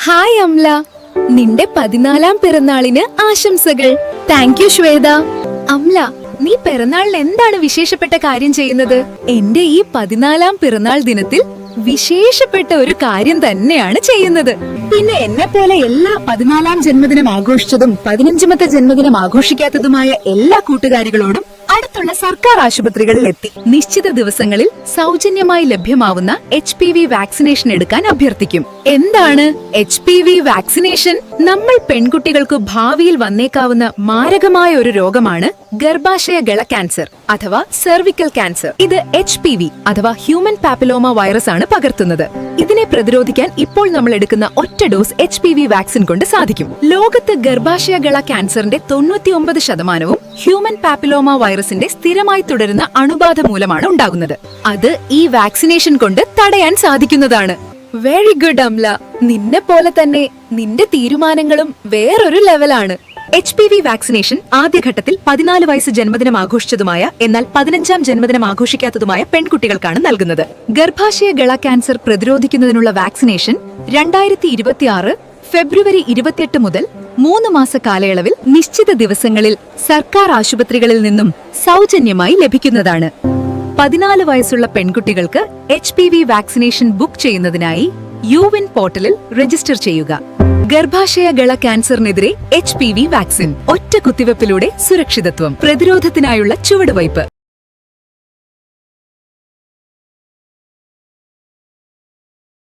Hi amla, നിന്റെ 14ാം പിറന്നാളിന് ആശംസകൾ. Thank you Shweta. അംല, നീ പിറന്നാളിന് എന്താണ് വിശേഷപ്പെട്ട കാര്യം ചെയ്യുന്നത്? എന്റെ ഈ 14ാം പിറന്നാൾ ദിനത്തിൽ വിശേഷപ്പെട്ട ഒരു കാര്യം തന്നെയാണ് ചെയ്യുന്നത്. പിന്നെ എന്നെ പോലെ എല്ലാ 14ാം ജന്മദിനം ആഘോഷിച്ചതും 15ാമത്തെ ജന്മദിനം ആഘോഷിക്കാത്തതുമായ എല്ലാ കൂട്ടുകാരികളോടും അടുത്തുള്ള സർക്കാർ ആശുപത്രികളിൽ എത്തി നിശ്ചിത ദിവസങ്ങളിൽ സൗജന്യമായി ലഭ്യമാവുന്ന HPV വാക്സിനേഷൻ എടുക്കാൻ അഭ്യർത്ഥിക്കും. എന്താണ് HPV വാക്സിനേഷൻ? നമ്മൾ പെൺകുട്ടികൾക്ക് ഭാവിയിൽ വന്നേക്കാവുന്ന മാരകമായ ഒരു രോഗമാണ് ഗർഭാശയ ഗള ക്യാൻസർ അഥവാ സെർവിക്കൽ ക്യാൻസർ. ഇത് HPV അഥവാ ഹ്യൂമൻ പാപ്പിലോമ വൈറസ് ആണ് പകർത്തുന്നത്. ഇതിനെ പ്രതിരോധിക്കാൻ ഇപ്പോൾ നമ്മൾ എടുക്കുന്ന ഒറ്റ ഡോസ് HPV വാക്സിൻ കൊണ്ട് സാധിക്കും. ലോകത്ത് ഗർഭാശയ ഗള ക്യാൻസറിന്റെ 99% ഹ്യൂമൻ പാപ്പിലോമ വൈറസിന്റെ സ്ഥിരമായി തുടരുന്ന അണുബാധ മൂലമാണ് ഉണ്ടാകുന്നത്. അത് ഈ വാക്സിനേഷൻ കൊണ്ട് തടയാൻ സാധിക്കുന്നതാണ്. വെരി ഗുഡ് അംല, നിന്നെ പോലെ തന്നെ നിന്റെ തീരുമാനങ്ങളും വേറൊരു ലെവലാണ്. HPV വാക്സിനേഷൻ ആദ്യഘട്ടത്തിൽ 14 വയസ്സ് ജന്മദിനം ആഘോഷിച്ചതുമായ എന്നാൽ 15ാം ജന്മദിനം ആഘോഷിക്കാത്തതുമായ പെൺകുട്ടികൾക്കാണ് നൽകുന്നത്. ഗർഭാശയ ഗള ക്യാൻസർ പ്രതിരോധിക്കുന്നതിനുള്ള വാക്സിനേഷൻ 2026 ഫെബ്രുവരി 28 മുതൽ 3 മാസ കാലയളവിൽ നിശ്ചിത ദിവസങ്ങളിൽ സർക്കാർ ആശുപത്രികളിൽ നിന്നും സൗജന്യമായി ലഭിക്കുന്നതാണ്. 14 വയസ്സുള്ള പെൺകുട്ടികൾക്ക് HPV വാക്സിനേഷൻ ബുക്ക് ചെയ്യുന്നതിനായി യുവിൻ പോർട്ടലിൽ രജിസ്റ്റർ ചെയ്യുക. ഗർഭാശയ ഗള ക്യാൻസറിനെതിരെ HPV വാക്സിൻ ഒറ്റ കുത്തിവെപ്പിലൂടെ സുരക്ഷിതത്വം, പ്രതിരോധത്തിനായുള്ള ചുവടുവയ്പ്.